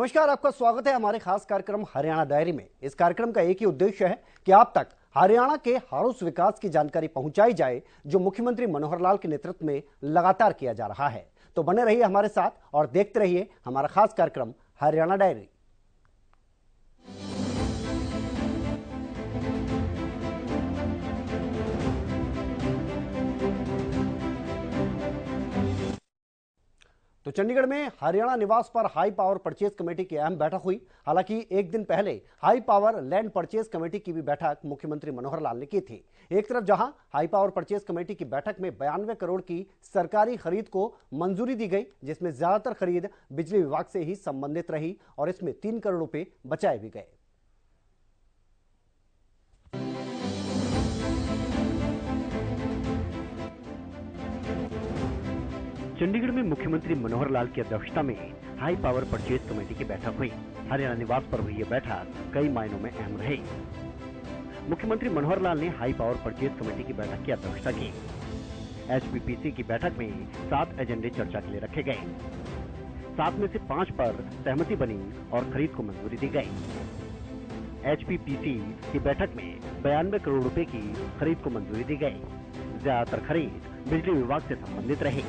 नमस्कार, आपका स्वागत है हमारे खास कार्यक्रम हरियाणा डायरी में। इस कार्यक्रम का एक ही उद्देश्य है कि आप तक हरियाणा के हर उस विकास की जानकारी पहुंचाई जाए जो मुख्यमंत्री मनोहर लाल के नेतृत्व में लगातार किया जा रहा है। तो बने रहिए हमारे साथ और देखते रहिए हमारा खास कार्यक्रम हरियाणा डायरी। तो चंडीगढ़ में हरियाणा निवास पर हाई पावर परचेज कमेटी की अहम बैठक हुई। हालांकि एक दिन पहले high power land purchase committee की भी बैठक मुख्यमंत्री मनोहर लाल ने की थी। एक तरफ जहां हाई पावर परचेज कमेटी की बैठक में 92 करोड़ की सरकारी खरीद को मंजूरी दी गई, जिसमें ज्यादातर खरीद बिजली विभाग से ही संबंधित रही और इसमें 3 करोड़ रुपए बचाए भी गए। चंडीगढ़ में मुख्यमंत्री मनोहर लाल की अध्यक्षता में हाई पावर परचेज कमेटी की बैठक हुई। हरियाणा निवास पर हुई यह बैठक कई मायनों में अहम रही। मुख्यमंत्री मनोहर लाल ने हाई पावर परचेज कमेटी की बैठक की अध्यक्षता की। एचपीपीसी की बैठक में 7 एजेंडे चर्चा के लिए रखे गए। 7 में से 5 पर सहमति बनी और खरीद को मंजूरी दी गई। एचपीपीसी की बैठक में 92 करोड़ रुपए की खरीद को मंजूरी दी गई। ज्यादातर खरीद बिजली विभाग से संबंधित रही।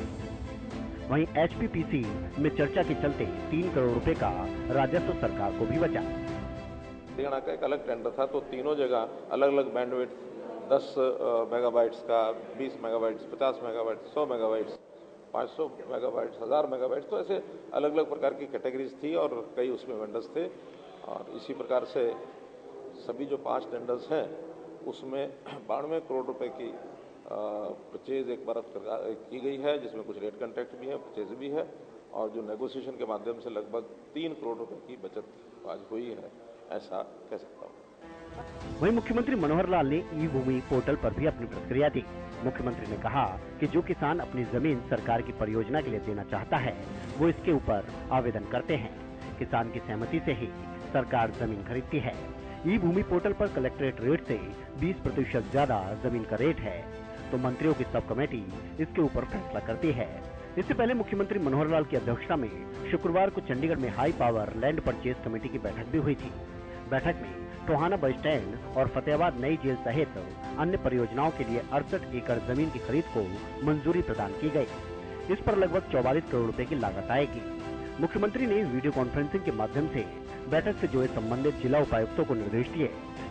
वहीं एचपीपीसी में चर्चा के चलते 3 करोड़ रुपए का राजस्व सरकार को भी बचा। हरियाणा का एक अलग टेंडर था, तो तीनों जगह अलग अलग बैंडविड्थ 10 मेगाबाइट्स का, 20 megabytes, 50 megabytes, 100 megabytes, 500 megabytes, 1000 megabytes, तो ऐसे अलग अलग प्रकार की कैटेगरीज थी और कई उसमें वेंडर्स थे। और इसी प्रकार से सभी जो 5 टेंडर्स हैं उसमें 92 करोड़ रुपए की परचेज एक बार की गई है, जिसमें कुछ रेट कॉन्ट्रैक्ट भी है, परचेज भी है, और जो नेगोशिएशन के माध्यम से लगभग 3 करोड़ रुपए की बचत आज हुई है, ऐसा कह सकता हूँ। वहीं मुख्यमंत्री मनोहर लाल ने ई भूमि पोर्टल पर भी अपनी प्रतिक्रिया दी। मुख्यमंत्री ने कहा कि जो किसान अपनी जमीन सरकार की परियोजना के लिए देना चाहता है वो इसके ऊपर आवेदन करते हैं। किसान की सहमति से ही सरकार जमीन खरीदती है। ई भूमि पोर्टल पर कलेक्ट्रेट रेट से 20% ज्यादा जमीन का रेट है, तो मंत्रियों की सब कमेटी इसके ऊपर फैसला करती है। इससे पहले मुख्यमंत्री मनोहर लाल की अध्यक्षता में शुक्रवार को चंडीगढ़ में high power land purchase committee की बैठक भी हुई थी। बैठक में टोहाना बस स्टैंड और फतेहाबाद नई जेल सहित अन्य परियोजनाओं के लिए 68 एकड़ जमीन की खरीद को मंजूरी प्रदान की गई। इस पर लगभग 44 करोड़ रुपए की लागत आएगी। मुख्यमंत्री ने वीडियो कॉन्फ्रेंसिंग के माध्यम से बैठक से जुड़े संबंधित जिला उपायुक्तों को निर्देश दिए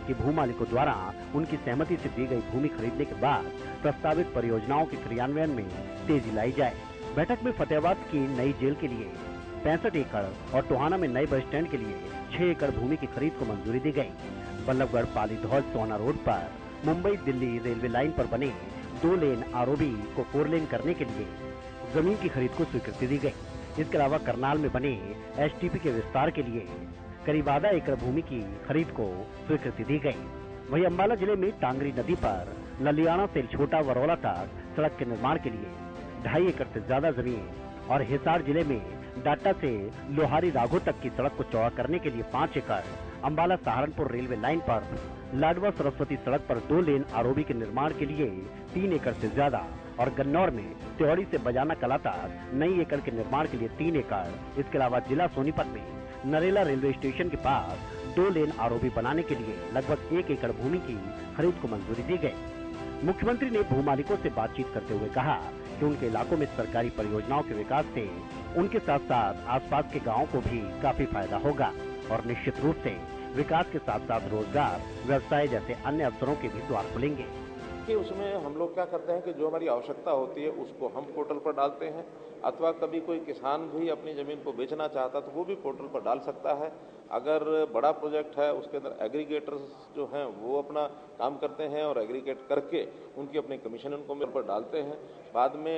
कि भू मालिकों द्वारा उनकी सहमति से दी गई भूमि खरीदने के बाद प्रस्तावित परियोजनाओं के क्रियान्वयन में तेजी लाई जाए। बैठक में फतेहाबाद की नई जेल के लिए 65 एकड़ और टोहाना में नए बस स्टैंड के लिए 6 एकड़ भूमि की खरीद को मंजूरी दी गई। बल्लभगढ़ पालीधौज सोना रोड पर मुंबई दिल्ली रेलवे लाइन पर बने 2 लेन आरओबी को 4 लेन करने के लिए जमीन की खरीद को स्वीकृति दी गई। इसके अलावा करनाल में बने एसटीपी के विस्तार के लिए करीब आधा एकड़ भूमि की खरीद को स्वीकृति दी गई। वहीं अंबाला जिले में टांगरी नदी पर ललियाना से छोटा वरोला तक सड़क के निर्माण के लिए 2.5 एकड़ से ज्यादा जमीन और हिसार जिले में डाटा से लोहारी राघो तक की सड़क को चौड़ा करने के लिए 5 एकड़, अंबाला सहारनपुर रेलवे लाइन पर लाडवा सरस्वती सड़क पर 2 लेन आरओबी के निर्माण के लिए 3 एकड़ से ज्यादा और गन्नौर में त्योड़ी से बजाना कला तक नई एकड़ के निर्माण के लिए 3 एकड़। इसके अलावा जिला सोनीपत में नरेला रेलवे स्टेशन के पास 2 लेन आरओबी बनाने के लिए लगभग 1 एकड़ भूमि की खरीद को मंजूरी दी गई। मुख्यमंत्री ने भू मालिकों से बातचीत करते हुए कहा कि उनके इलाकों में सरकारी परियोजनाओं के विकास से उनके साथ साथ आसपास के गांवों को भी काफी फायदा होगा और निश्चित रूप से विकास के साथ साथ रोजगार, व्यवसाय जैसे अन्य अवसरों के भी द्वार खुलेंगे। कि उसमें हम लोग क्या करते हैं कि जो हमारी आवश्यकता होती है उसको हम पोर्टल पर डालते हैं, अथवा कभी कोई किसान भी अपनी ज़मीन को बेचना चाहता तो वो भी पोर्टल पर डाल सकता है। अगर बड़ा प्रोजेक्ट है उसके अंदर एग्रीगेटर्स जो हैं वो अपना काम करते हैं और एग्रीगेट करके उनकी अपनी कमीशन उनको मेरे पर डालते हैं। बाद में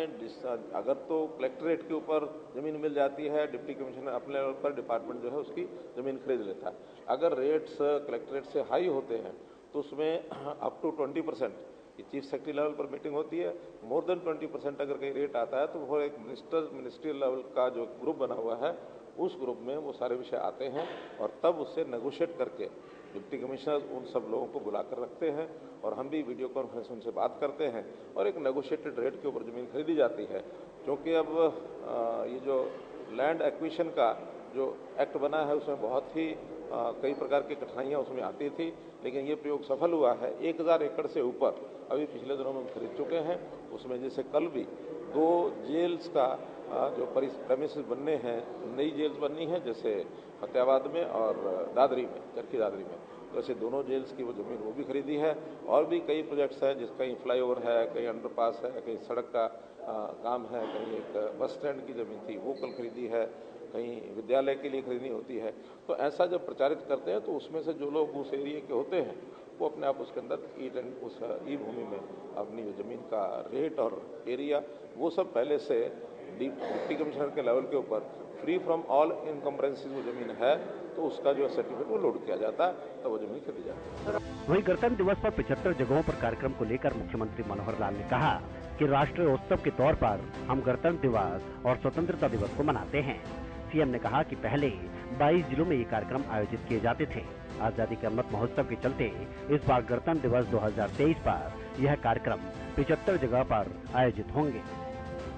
अगर तो कलेक्ट्रेट के ऊपर ज़मीन मिल जाती है, डिप्टी कमिश्नर अपने लेवल पर डिपार्टमेंट जो है उसकी ज़मीन खरीद लेता है। अगर रेट्स कलेक्ट्रेट से हाई होते हैं तो उसमें up to 20% chief secretary level पर मीटिंग होती है, मोर देन 20% अगर कहीं रेट आता है तो वो एक मिनिस्ट्रियल लेवल का जो ग्रुप बना हुआ है उस ग्रुप में वो सारे विषय आते हैं और तब उससे नेगोशिएट करके डिप्टी कमिश्नर उन सब लोगों को बुलाकर रखते हैं और हम भी वीडियो कॉन्फ्रेंस उनसे बात करते हैं और एक नेगोशिएटेड रेट के ऊपर ज़मीन खरीदी जाती है। क्योंकि अब ये जो लैंड एक्विजिशन का जो एक्ट बना है उसमें बहुत ही कई प्रकार की कठिनाइयाँ उसमें आती थी, लेकिन ये प्रयोग सफल हुआ है। 1000 एकड़ से ऊपर अभी पिछले दिनों में हम खरीद चुके हैं। उसमें जैसे कल भी 2 जेल्स का जो प्रेमिसेस बनने हैं, नई जेल्स बननी है, जैसे फतेहाबाद में और दादरी में, चरखी दादरी में, तो ऐसे दोनों जेल्स की वो जमीन वो भी खरीदी है। और भी कई प्रोजेक्ट्स हैं, जिस कहीं फ्लाईओवर है, कहीं अंडरपास है, कहीं सड़क का काम है, कहीं एक बस स्टैंड की जमीन थी वो कल खरीदी है, कहीं विद्यालय के लिए खरीदनी होती है। तो ऐसा जब प्रचारित करते हैं तो उसमें से जो लोग उस एरिया के होते हैं वो अपने आप उसके अंदर उस ई भूमि में अपनी जमीन का रेट और एरिया वो सब पहले से डिप्टी कमिश्नर के लेवल के ऊपर फ्री फ्रॉम ऑल इनकम्बरेंसेस वो जमीन है तो उसका जो सर्टिफिकेट वो लोड किया जाता है, तो वो जमीन खरीदी जाती है। वहीं गणतंत्र दिवस पर 75 जगहों पर कार्यक्रम को लेकर मुख्यमंत्री मनोहर लाल ने कहा कि राष्ट्रीय उत्सव के तौर पर हम गणतंत्र दिवस और स्वतंत्रता दिवस को मनाते हैं। सीएम ने कहा कि पहले 22 जिलों में ये कार्यक्रम आयोजित किए जाते थे। आजादी के अमृत महोत्सव के चलते इस बार गणतंत्र दिवस 2023 पर यह कार्यक्रम 75 जगह पर आयोजित होंगे।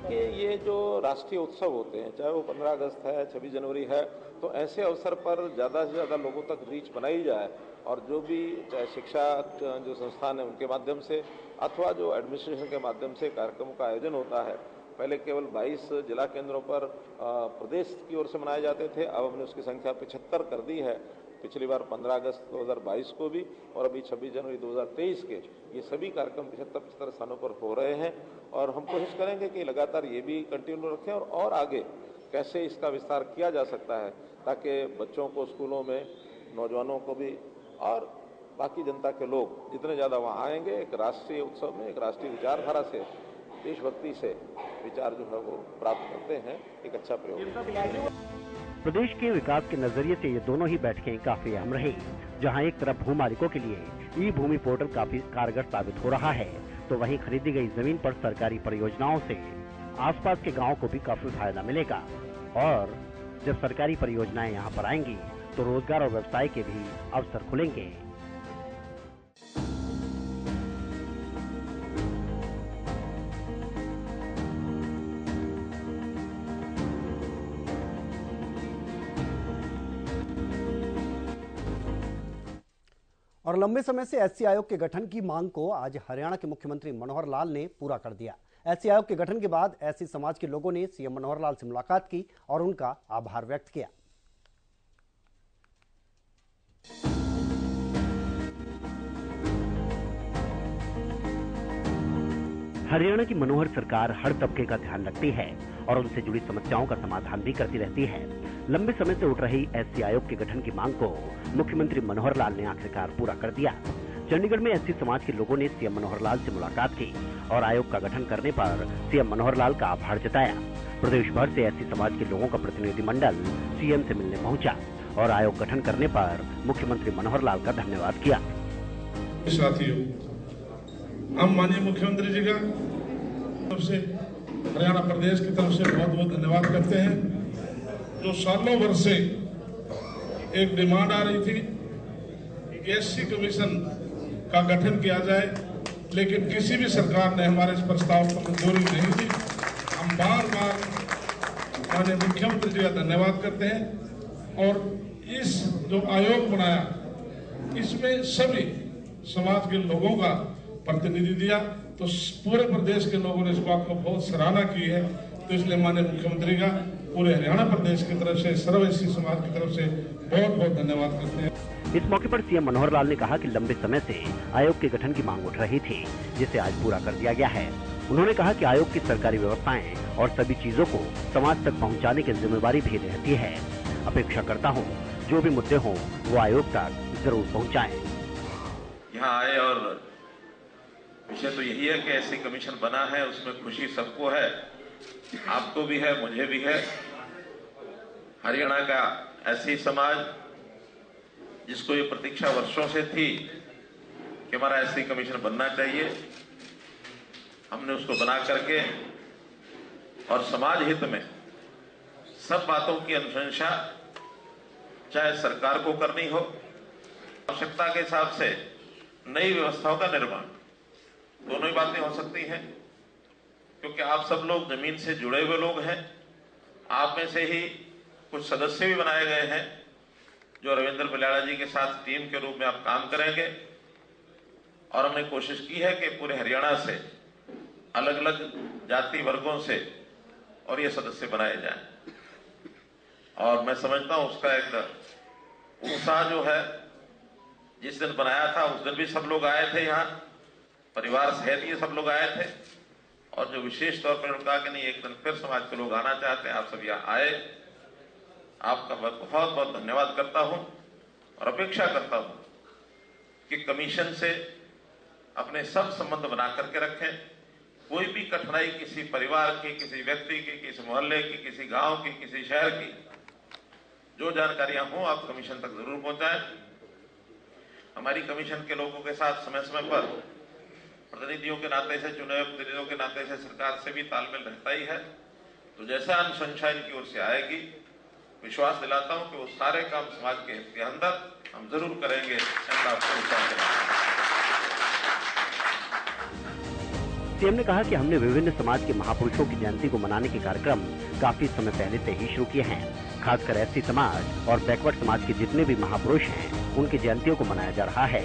ये जो राष्ट्रीय उत्सव होते हैं, चाहे वो 15 अगस्त है, 26 जनवरी है, तो ऐसे अवसर पर ज़्यादा से ज़्यादा लोगों तक रीच बनाई जाए और जो भी चाहे शिक्षा जो संस्थान है उनके माध्यम से अथवा जो एडमिनिस्ट्रेशन के माध्यम से कार्यक्रमों का आयोजन होता है। पहले केवल 22 जिला केंद्रों पर प्रदेश की ओर से मनाए जाते थे, अब हमने उसकी संख्या 75 कर दी है। पिछली बार 15 अगस्त 2022 को भी और अभी 26 जनवरी 2023 के ये सभी कार्यक्रम 75 स्थानों पर हो रहे हैं और हम कोशिश करेंगे कि लगातार ये भी कंटिन्यू रखें और आगे कैसे इसका विस्तार किया जा सकता है ताकि बच्चों को स्कूलों में, नौजवानों को भी और बाकी जनता के लोग जितने ज़्यादा वहाँ आएंगे, एक राष्ट्रीय उत्सव में एक राष्ट्रीय विचारधारा से, देशभक्ति से विचार जो है वो प्राप्त करते हैं, एक अच्छा प्रयोग। प्रदेश के विकास के नजरिए से ये दोनों ही बैठकें काफी अहम रही। जहां एक तरफ भू मालिकों के लिए ई भूमि पोर्टल काफी कारगर साबित हो रहा है, तो वहीं खरीदी गई जमीन पर सरकारी परियोजनाओं से आसपास के गांवों को भी काफी फायदा मिलेगा। और जब सरकारी परियोजनाएं यहां पर आएंगी तो रोजगार और व्यवसाय के भी अवसर खुलेंगे। और लंबे समय से एससी आयोग के गठन की मांग को आज हरियाणा के मुख्यमंत्री मनोहर लाल ने पूरा कर दिया। एससी आयोग के गठन के बाद एससी समाज के लोगों ने सीएम मनोहर लाल से मुलाकात की और उनका आभार व्यक्त किया। हरियाणा की मनोहर सरकार हर तबके का ध्यान रखती है और उनसे जुड़ी समस्याओं का समाधान भी करती रहती है। लंबे समय से उठ रही एससी आयोग के गठन की मांग को मुख्यमंत्री मनोहर लाल ने आखिरकार पूरा कर दिया। चंडीगढ़ में एससी समाज के लोगों ने सीएम मनोहर लाल से मुलाकात की और आयोग का गठन करने पर सीएम मनोहर लाल का आभार जताया। प्रदेश भर से एससी समाज के लोगों का प्रतिनिधिमंडल सीएम से मिलने पहुंचा और आयोग गठन करने पर मुख्यमंत्री मनोहर लाल का धन्यवाद किया। साथियों, हम माननीय मुख्यमंत्री जी का तरफ से हरियाणा प्रदेश की तरफ से बहुत बहुत धन्यवाद करते हैं। जो सालों भर से एक डिमांड आ रही थी कि एससी कमीशन का गठन किया जाए, लेकिन किसी भी सरकार ने हमारे इस प्रस्ताव को मंजूरी नहीं दी। हम बार बार माननीय मुख्यमंत्री जी का धन्यवाद करते हैं और इस जो आयोग बनाया इसमें सभी समाज के लोगों का प्रतिनिधि दिया, तो पूरे प्रदेश के लोगों ने इस बात को बहुत सराहना की है। तो इसलिए माननीय मुख्यमंत्री का पूरे हरियाणा प्रदेश की तरफ से, सर्व एससी समाज की तरफ से बहुत बहुत धन्यवाद करते हैं। इस मौके पर सीएम मनोहर लाल ने कहा कि लंबे समय से आयोग के गठन की मांग उठ रही थी, जिसे आज पूरा कर दिया गया है। उन्होंने कहा कि आयोग की सरकारी व्यवस्थाएं और सभी चीजों को समाज तक पहुंचाने की जिम्मेवारी भी रहती है। अपेक्षा करता हूं जो भी मुद्दे हों वो आयोग तक जरूर पहुंचाएं। यहाँ आए और विषय तो यही है कि एससी कमीशन बना है, उसमें खुशी सबको है, आपको भी है, मुझे भी है। हरियाणा का एससी समाज जिसको ये प्रतीक्षा वर्षों से थी कि हमारा एससी कमीशन बनना चाहिए, हमने उसको बना करके और समाज हित में सब बातों की अनुशंसा चाहे सरकार को करनी हो, आवश्यकता के हिसाब से नई व्यवस्थाओं का निर्माण, दोनों ही बातें हो सकती हैं, क्योंकि आप सब लोग जमीन से जुड़े हुए लोग हैं। आप में से ही कुछ सदस्य भी बनाए गए हैं जो रविंद्र बलियाड़ा जी के साथ टीम के रूप में आप काम करेंगे। और हमने कोशिश की है कि पूरे हरियाणा से अलग अलग जाति वर्गों से और ये सदस्य बनाए जाएं। और मैं समझता हूं उसका एक उत्साह जो है, जिस दिन बनाया था उस दिन भी सब लोग आए थे, यहाँ परिवार सहित ये सब लोग आए थे। और जो विशेष तौर पर उनका कि नहीं एक दिन फिर समाज के लोग आना चाहते हैं, आप सब यहाँ आए, आपका बहुत बहुत धन्यवाद करता हूं और अपेक्षा करता हूं कि कमीशन से अपने सब संबंध बना करके रखें। कोई भी कठिनाई किसी परिवार की, किसी व्यक्ति की, किसी मोहल्ले की, किसी गांव की, किसी शहर की, जो जानकारियां हो आप कमीशन तक जरूर पहुंचाएं। हमारी कमीशन के लोगों के साथ समय समय पर प्रतिनिधियों के नाते से, चुने हुए प्रतिनिधियों के नाते से सरकार से भी तालमेल रहता ही है। तो जैसा अनुशंसा इनकी ओर से आएगी, विश्वास दिलाता हूं कि वो सारे काम समाज के हित के अंदर हम जरूर करेंगे। ऐसा आपको विश्वास दिलाता हूं। सीएम ने कहा कि हमने विभिन्न समाज के महापुरुषों की जयंती को मनाने के कार्यक्रम काफी समय पहले से ही शुरू किए हैं। खासकर एससी समाज और बैकवर्ड समाज के जितने भी महापुरुष हैं, उनकी जयंतियों को मनाया जा रहा है।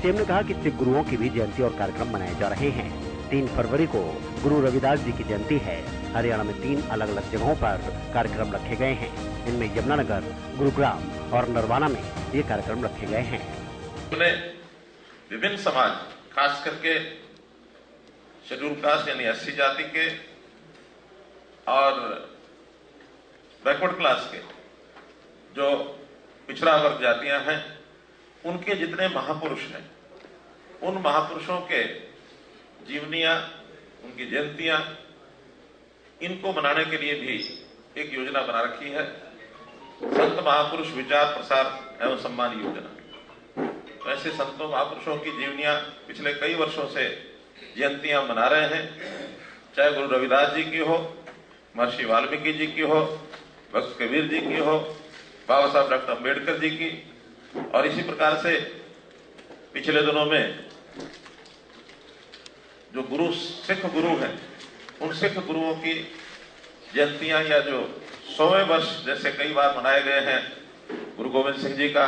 सीएम ने कहा कि सिख गुरुओं की भी जयंती और कार्यक्रम मनाए जा रहे हैं। 3 फरवरी को गुरु रविदास जी की जयंती है। हरियाणा में 3 अलग अलग जगहों पर कार्यक्रम रखे गए हैं। इनमें यमुनानगर, गुरुग्राम और नरवाना में ये कार्यक्रम रखे गए हैं। विभिन्न समाज, खास करके शेड्यूल कास्ट यानी एससी जाति के और बैकवर्ड क्लास के जो पिछड़ा वर्ग जातियां हैं, उनके जितने महापुरुष हैं, उन महापुरुषों के जीवनियां, उनकी जयंतियां, इनको मनाने के लिए भी एक योजना बना रखी है, संत महापुरुष विचार प्रसार एवं सम्मान योजना। तो ऐसे संतों महापुरुषों की जीवनियां पिछले कई वर्षों से जयंतियां मना रहे हैं, चाहे गुरु रविदास जी की हो, महर्षि वाल्मीकि जी की हो, भक्त कबीर जी की हो, बाबा साहब डॉक्टर अम्बेडकर जी की। और इसी प्रकार से पिछले दिनों में जो गुरु सिख गुरु हैं, उन सिख गुरुओं की जयंतियां या जो 100वें वर्ष जैसे कई बार मनाए गए हैं, गुरु गोविंद सिंह जी का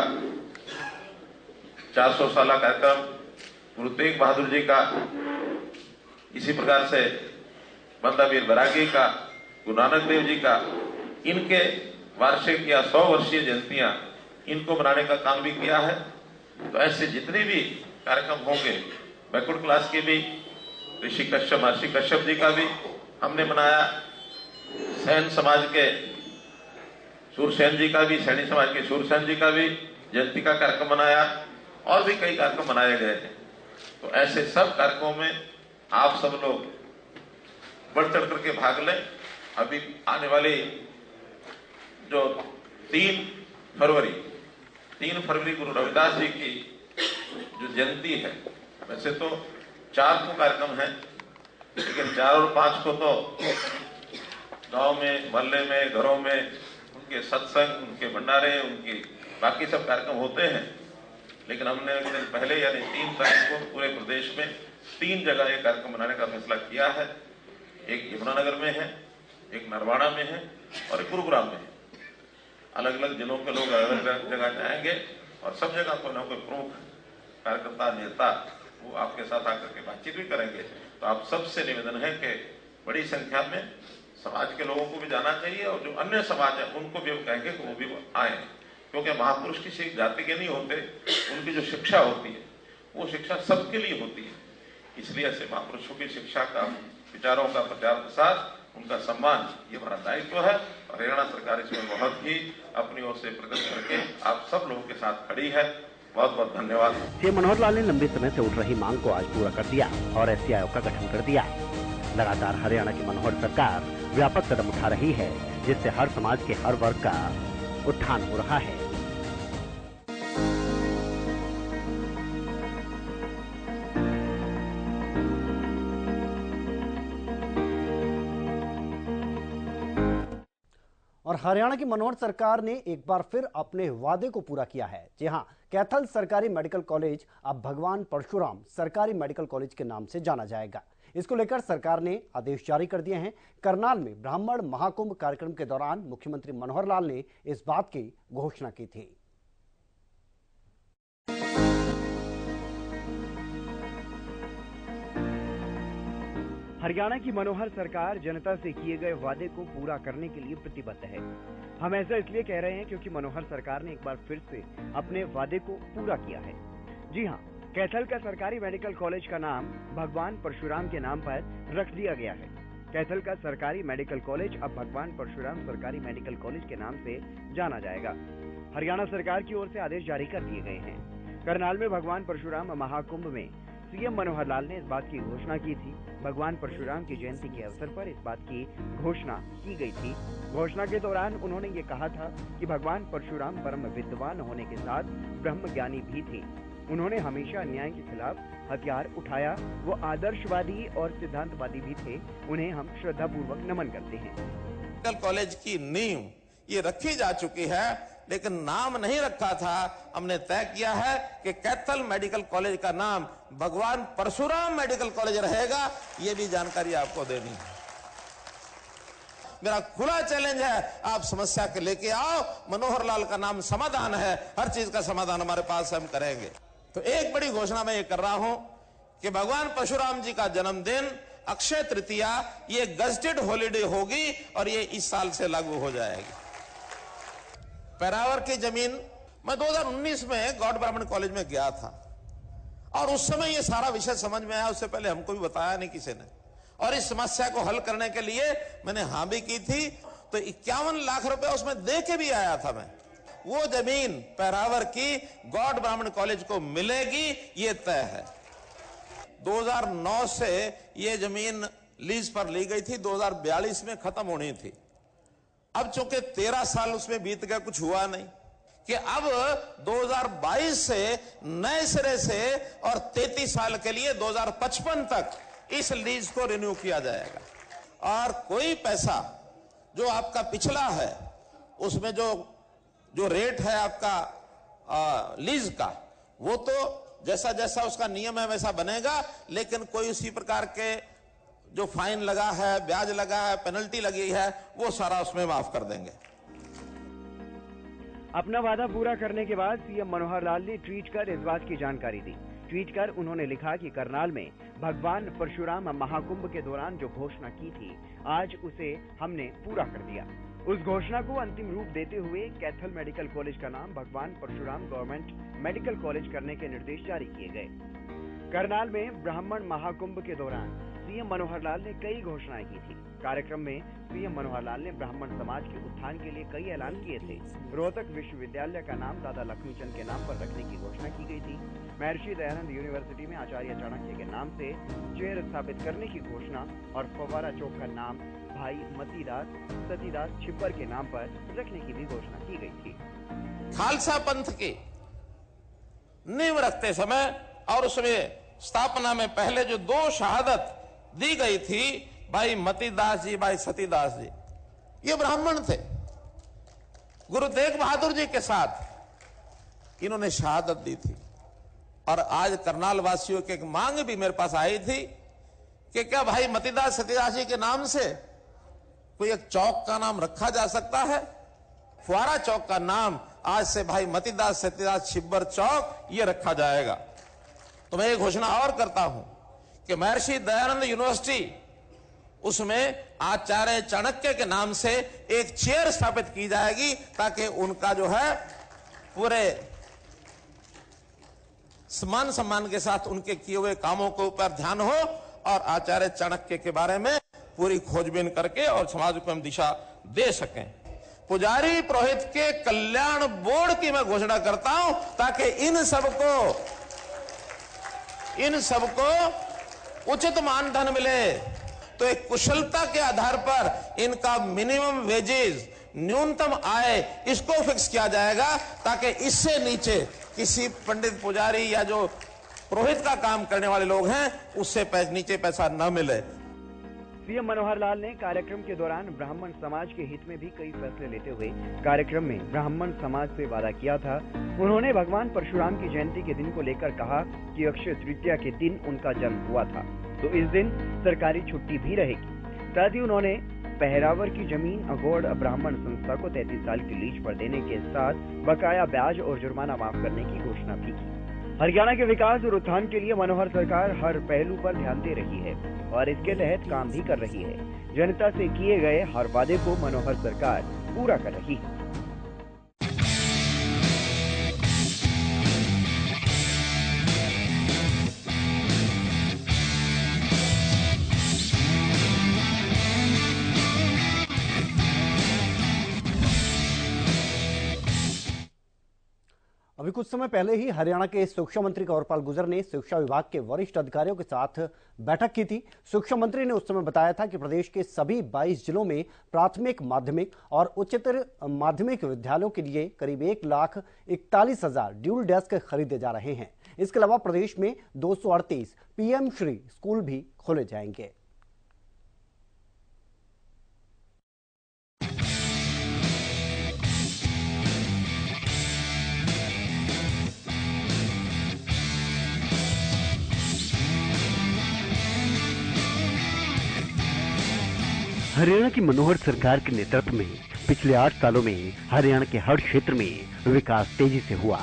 400 साला कार्यक्रम, गुरु तेग बहादुर जी का, इसी प्रकार से बंदा वीर बैरागी का, गुरु नानक देव जी का, इनके वार्षिक या 100 वर्षीय जयंतियां, इनको मनाने का काम भी किया है। तो ऐसे जितने भी कार्यक्रम होंगे, बैकवर्ड क्लास के भी, ऋषि कश्यप, महर्षि कश्यप जी का भी हमने मनाया, सैन समाज के सूरसेन जी का भी, सैनी समाज के सूरसेन जी का भी जयंती का कार्यक्रम मनाया, और भी कई कार्यक्रम मनाए गए हैं। तो ऐसे सब कार्यक्रमों में आप सब लोग बढ़ चढ़ करके भाग लें। अभी आने वाली जो 3 फरवरी गुरु रविदास जी की जो जयंती है, वैसे तो 4 को कार्यक्रम है, लेकिन 4 और 5 को तो गांव में, मोहल्ले में, घरों में उनके सत्संग, उनके भंडारे, उनकी बाकी सब कार्यक्रम होते हैं। लेकिन हमने एक दिन पहले यानी 3 तारीख को पूरे प्रदेश में 3 जगह ये कार्यक्रम मनाने का फैसला किया है। एक यमुनानगर में है, एक नरवाना में है और एक गुरुग्राम में है। अलग अलग जिलों के लोग अलग अलग जगह जाएंगे और सब जगह कोई ना कोई प्रमुख कार्यकर्ता, नेता वो आपके साथ आकर के बातचीत भी करेंगे। तो आप सबसे निवेदन है कि बड़ी संख्या में समाज के लोगों को भी जाना चाहिए और जो अन्य समाज है उनको भी हम कहेंगे कि वो भी आए, क्योंकि महापुरुष किसी जाति के नहीं होते, उनकी जो शिक्षा होती है वो शिक्षा सबके लिए होती है। इसलिए ऐसे महापुरुषों की शिक्षा का, विचारों का प्रचार प्रसार, उनका सम्मान, ये हमारा दायित्व है। और हरियाणा सरकार इसमें बहुत ही अपनी ओर से प्रगति करके आप सब लोगों के साथ खड़ी है। बहुत बहुत धन्यवाद। सीएम मनोहर लाल ने लंबे समय से उठ रही मांग को आज पूरा कर दिया और एससी आयोग का गठन कर दिया। लगातार हरियाणा की मनोहर सरकार व्यापक कदम उठा रही है, जिससे हर समाज के हर वर्ग का उत्थान हो रहा है। और हरियाणा की मनोहर सरकार ने एक बार फिर अपने वादे को पूरा किया है। जी हां, कैथल सरकारी मेडिकल कॉलेज अब भगवान परशुराम सरकारी मेडिकल कॉलेज के नाम से जाना जाएगा। इसको लेकर सरकार ने आदेश जारी कर दिए हैं। करनाल में ब्राह्मण महाकुंभ कार्यक्रम के दौरान मुख्यमंत्री मनोहर लाल ने इस बात की घोषणा की थी। हरियाणा की मनोहर सरकार जनता से किए गए वादे को पूरा करने के लिए प्रतिबद्ध है। हम ऐसा इसलिए कह रहे हैं क्योंकि मनोहर सरकार ने एक बार फिर से अपने वादे को पूरा किया है। जी हां, कैथल का सरकारी मेडिकल कॉलेज का नाम भगवान परशुराम के नाम पर रख दिया गया है। कैथल का सरकारी मेडिकल कॉलेज अब भगवान परशुराम सरकारी मेडिकल कॉलेज के नाम से जाना जाएगा। हरियाणा सरकार की ओर से आदेश जारी कर दिए गए हैं। करनाल में भगवान परशुराम महाकुंभ में सीएम मनोहर लाल ने इस बात की घोषणा की थी। भगवान परशुराम की जयंती के अवसर पर इस बात की घोषणा की गई थी। घोषणा के दौरान उन्होंने ये कहा था कि भगवान परशुराम परम विद्वान होने के साथ ब्रह्म ज्ञानी भी थे। उन्होंने हमेशा अन्याय के खिलाफ हथियार उठाया। वो आदर्शवादी और सिद्धांतवादी भी थे। उन्हें हम श्रद्धापूर्वक नमन करते हैं। मेडिकल कॉलेज की नींव ये रखी जा चुकी है, लेकिन नाम नहीं रखा था। हमने तय किया है कि कैथल मेडिकल कॉलेज का नाम भगवान परशुराम मेडिकल कॉलेज रहेगा। ये भी जानकारी आपको देनी है। मेरा खुला चैलेंज है, आप समस्या के लेके आओ। मनोहर लाल का नाम समाधान है, हर चीज का समाधान हमारे पास हम करेंगे। तो एक बड़ी घोषणा मैं ये कर रहा हूं कि भगवान परशुराम जी का जन्मदिन अक्षय तृतीया ये गजटेड हॉलीडे होगी और ये इस साल से लागू हो जाएगी। पैरावर की जमीन, मैं 2019 में गॉड ब्राह्मण कॉलेज में गया था और उस समय ये सारा विषय समझ में आया। उससे पहले हमको भी बताया नहीं किसी ने, और इस समस्या को हल करने के लिए मैंने हाँ भी की थी। तो 51 लाख रुपए उसमें दे के भी आया था मैं। वो जमीन पैरावर की गॉड ब्राह्मण कॉलेज को मिलेगी, ये तय है। 2009 से ये जमीन लीज पर ली गई थी, 2042 में खत्म होनी थी। अब चूंकि 13 साल उसमें बीत गया, कुछ हुआ नहीं, कि अब 2022 से नए सिरे से और 33 साल के लिए 2055 तक इस लीज को रिन्यू किया जाएगा। और कोई पैसा जो आपका पिछला है उसमें जो रेट है आपका लीज का, वो तो जैसा जैसा उसका नियम है वैसा बनेगा, लेकिन कोई उसी प्रकार के जो फाइन लगा है, ब्याज लगा है, पेनल्टी लगी है, वो सारा उसमें माफ कर देंगे। अपना वादा पूरा करने के बाद सीएम मनोहर लाल ने ट्वीट कर इस बात की जानकारी दी। ट्वीट कर उन्होंने लिखा कि करनाल में भगवान परशुराम महाकुंभ के दौरान जो घोषणा की थी, आज उसे हमने पूरा कर दिया। उस घोषणा को अंतिम रूप देते हुए कैथल मेडिकल कॉलेज का नाम भगवान परशुराम गवर्नमेंट मेडिकल कॉलेज करने के निर्देश जारी किए गए। करनाल में ब्राह्मण महाकुंभ के दौरान सीएम मनोहर लाल ने कई घोषणाएं की थी। कार्यक्रम में सीएम मनोहर लाल ने ब्राह्मण समाज के उत्थान के लिए कई ऐलान किए थे। रोहतक विश्वविद्यालय का नाम दादा लक्ष्मीचंद के नाम पर रखने की घोषणा की गई थी। महर्षि दयानंद यूनिवर्सिटी में आचार्य चाणक्य के नाम से चेयर स्थापित करने की घोषणा और फव्वारा चौक का नाम भाई मतीदास सतीदास छिब्बर के नाम पर रखने की भी घोषणा की गई थी। खालसा पंथ की नींव रखते समय और उसमें स्थापना में पहले जो 2 शहादत दी गई थी, भाई मतीदास जी, भाई सतीदास जी, ये ब्राह्मण थे। गुरु तेग बहादुर जी के साथ इन्होंने शहादत दी थी। और आज करनाल वासियों की एक मांग भी मेरे पास आई थी कि क्या भाई मतीदास सतीदास जी के नाम से कोई एक चौक का नाम रखा जा सकता है। फुआरा चौक का नाम आज से भाई मतीदास सतीदास छिब्बर चौक ये रखा जाएगा। तो मैं ये घोषणा और करता हूं कि महर्षि दयानंद यूनिवर्सिटी, उसमें आचार्य चाणक्य के नाम से एक चेयर स्थापित की जाएगी, ताकि उनका जो है पूरे मान सम्मान के साथ उनके किए हुए कामों के ऊपर ध्यान हो और आचार्य चाणक्य के बारे में पूरी खोजबीन करके और समाज को हम दिशा दे सकें। पुजारी पुरोहित के कल्याण बोर्ड की मैं घोषणा करता हूं, ताकि इन सबको उचित मानधन मिले। तो एक कुशलता के आधार पर इनका मिनिमम वेजेस, न्यूनतम आय, इसको फिक्स किया जाएगा, ताकि इससे नीचे किसी पंडित पुजारी या जो पुरोहित का काम करने वाले लोग हैं उससे नीचे पैसा न मिले। सीएम मनोहर लाल ने कार्यक्रम के दौरान ब्राह्मण समाज के हित में भी कई फैसले लेते हुए कार्यक्रम में ब्राह्मण समाज से वादा किया था। उन्होंने भगवान परशुराम की जयंती के दिन को लेकर कहा कि अक्षय तृतीया के दिन उनका जन्म हुआ था। तो इस दिन सरकारी छुट्टी भी रहेगी। साथ ही उन्होंने पहरावर की जमीन अगौड़ ब्राह्मण संस्था को 33 साल की लीज पर देने के साथ बकाया ब्याज और जुर्माना माफ करने की घोषणा भी की। हरियाणा के विकास और उत्थान के लिए मनोहर सरकार हर पहलू पर ध्यान दे रही है और इसके तहत काम भी कर रही है। जनता से किए गए हर वादे को मनोहर सरकार पूरा कर रही है। अभी कुछ समय पहले ही हरियाणा के शिक्षा मंत्री कंवरपाल गुर्जर ने शिक्षा विभाग के वरिष्ठ अधिकारियों के साथ बैठक की थी। शिक्षा मंत्री ने उस समय बताया था कि प्रदेश के सभी 22 जिलों में प्राथमिक, माध्यमिक और उच्चतर माध्यमिक विद्यालयों के लिए करीब 1,41,000 ड्यूल डेस्क खरीदे जा रहे हैं। इसके अलावा प्रदेश में 238 पीएम श्री स्कूल भी खोले जाएंगे। हरियाणा की मनोहर सरकार के नेतृत्व में पिछले 8 सालों में हरियाणा के हर क्षेत्र में विकास तेजी से हुआ।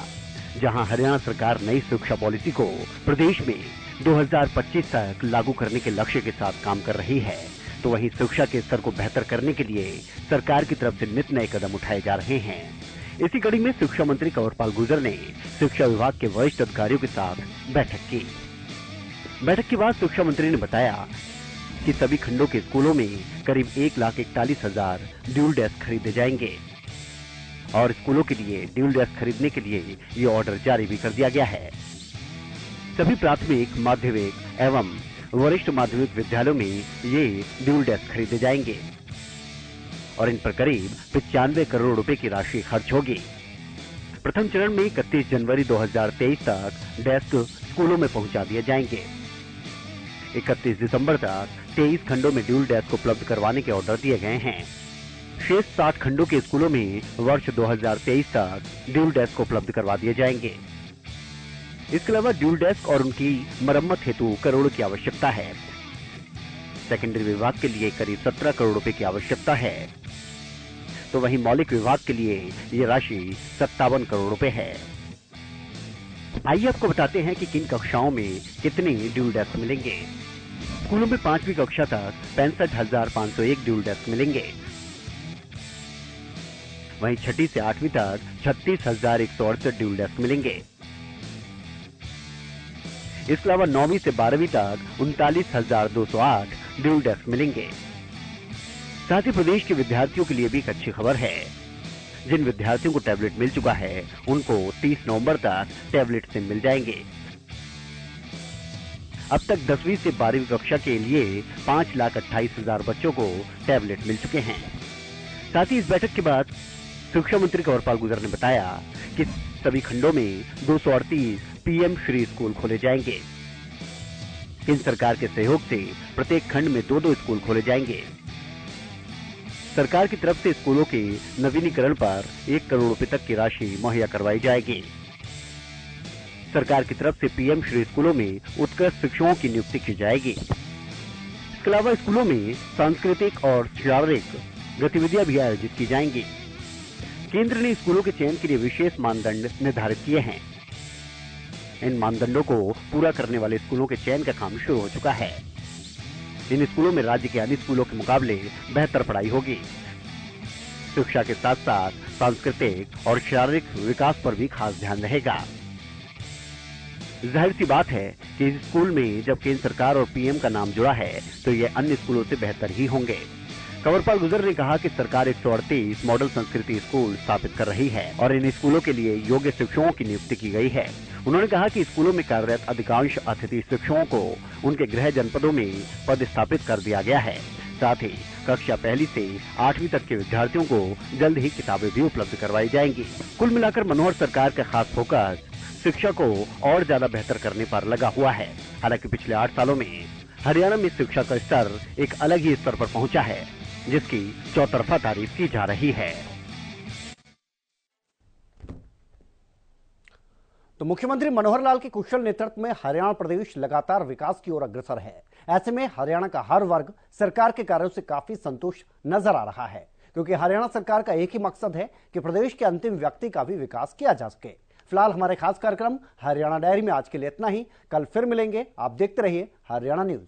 जहां हरियाणा सरकार नई शिक्षा पॉलिसी को प्रदेश में 2025 तक लागू करने के लक्ष्य के साथ काम कर रही है, तो वहीं शिक्षा के स्तर को बेहतर करने के लिए सरकार की तरफ से नित नए कदम उठाए जा रहे हैं। इसी कड़ी में शिक्षा मंत्री कंवरपाल गुर्जर ने शिक्षा विभाग के वरिष्ठ अधिकारियों के साथ बैठक की। बैठक के बाद शिक्षा मंत्री ने बताया कि सभी खंडों के स्कूलों में करीब 1,41,000 ड्यूल डेस्क खरीदे जाएंगे और स्कूलों के लिए ड्यूल डेस्क खरीदने के लिए ये ऑर्डर जारी भी कर दिया गया है। सभी प्राथमिक, माध्यमिक एवं वरिष्ठ माध्यमिक विद्यालयों में ये ड्यूल डेस्क खरीदे जाएंगे और इन पर करीब 95 करोड़ रुपए की राशि खर्च होगी। प्रथम चरण में 31 जनवरी 2023 तक डेस्क स्कूलों में पहुंचा दिए जाएंगे। 31 दिसंबर तक 23 खंडों में ड्यूल डेस्क उपलब्ध करवाने के ऑर्डर दिए गए हैं। शेष 60 खंडों के स्कूलों में वर्ष 2023 तक ड्यूल डेस्क उपलब्ध करवा दिए जाएंगे। इसके अलावा ड्यूल डेस्क और उनकी मरम्मत हेतु करोड़ों की आवश्यकता है। सेकेंडरी विभाग के लिए करीब 17 करोड़ रुपए की आवश्यकता है, तो वहीं मौलिक विभाग के लिए ये राशि 57 करोड़ रुपए है। आइए आपको बताते हैं कि किन कक्षाओं में कितने ड्यूल डेस्क मिलेंगे। स्कूलों में 5वीं कक्षा तक 65,501 ड्यूल डेस्क मिलेंगे। वहीं 6ठी से 8वीं तक 36,168 ड्यूल डेस्क मिलेंगे। इसके अलावा 9वीं से 12वीं तक 39,208 ड्यूल डेस्क मिलेंगे। साथ ही प्रदेश के विद्यार्थियों के लिए भी एक अच्छी खबर है। जिन विद्यार्थियों को टैबलेट मिल चुका है, उनको 30 नवंबर तक टैबलेट से मिल जाएंगे। अब तक 10वीं से 12वीं कक्षा के लिए 5,28,000 बच्चों को टैबलेट मिल चुके हैं। साथ ही इस बैठक के बाद शिक्षा मंत्री कंवरपाल गुर्जर ने बताया कि सभी खंडों में 238 पीएम श्री स्कूल खोले जाएंगे। केंद्र सरकार के सहयोग से प्रत्येक खंड में 2-2 स्कूल खोले जाएंगे। सरकार की तरफ से स्कूलों के नवीनीकरण पर 1 करोड़ रुपए तक की राशि मुहैया करवाई जाएगी। सरकार की तरफ से पीएम श्री स्कूलों में उत्कृष्ट शिक्षकों की नियुक्ति की जाएगी। इसके अलावा स्कूलों में सांस्कृतिक और शारीरिक गतिविधियां भी आयोजित की जाएंगी। केंद्र ने स्कूलों के चयन के लिए विशेष मानदंड निर्धारित किए हैं। इन मानदंडों को पूरा करने वाले स्कूलों के चयन का काम शुरू हो चुका है। इन स्कूलों में राज्य के अन्य स्कूलों के मुकाबले बेहतर पढ़ाई होगी। शिक्षा के साथ साथ सांस्कृतिक और शारीरिक विकास पर भी खास ध्यान रहेगा। जाहिर सी बात है कि इस स्कूल में जब केंद्र सरकार और पीएम का नाम जुड़ा है, तो ये अन्य स्कूलों से बेहतर ही होंगे। कंवरपाल गुर्जर ने कहा कि सरकार 138 मॉडल संस्कृति स्कूल स्थापित कर रही है और इन स्कूलों के लिए योग्य शिक्षकों की नियुक्ति की गई है। उन्होंने कहा कि स्कूलों में कार्यरत अधिकांश अतिथि शिक्षकों को उनके गृह जनपदों में पदस्थापित कर दिया गया है। साथ ही कक्षा 1 से 8वीं तक के विद्यार्थियों को जल्द ही किताबें भी उपलब्ध करवाई जाएंगी। कुल मिलाकर मनोहर सरकार का खास फोकस शिक्षा को और ज्यादा बेहतर करने पर लगा हुआ है। हालांकि पिछले 8 सालों में हरियाणा में शिक्षा का स्तर एक अलग ही स्तर पर पहुंचा है, जिसकी चौतरफा तारीफ की जा रही है। तो मुख्यमंत्री मनोहर लाल के कुशल नेतृत्व में हरियाणा प्रदेश लगातार विकास की ओर अग्रसर है। ऐसे में हरियाणा का हर वर्ग सरकार के कार्यों से काफी संतुष्ट नजर आ रहा है, क्योंकि हरियाणा सरकार का एक ही मकसद है कि प्रदेश के अंतिम व्यक्ति का भी विकास किया जा सके। फिलहाल हमारे खास कार्यक्रम हरियाणा डायरी में आज के लिए इतना ही। कल फिर मिलेंगे। आप देखते रहिए हरियाणा न्यूज।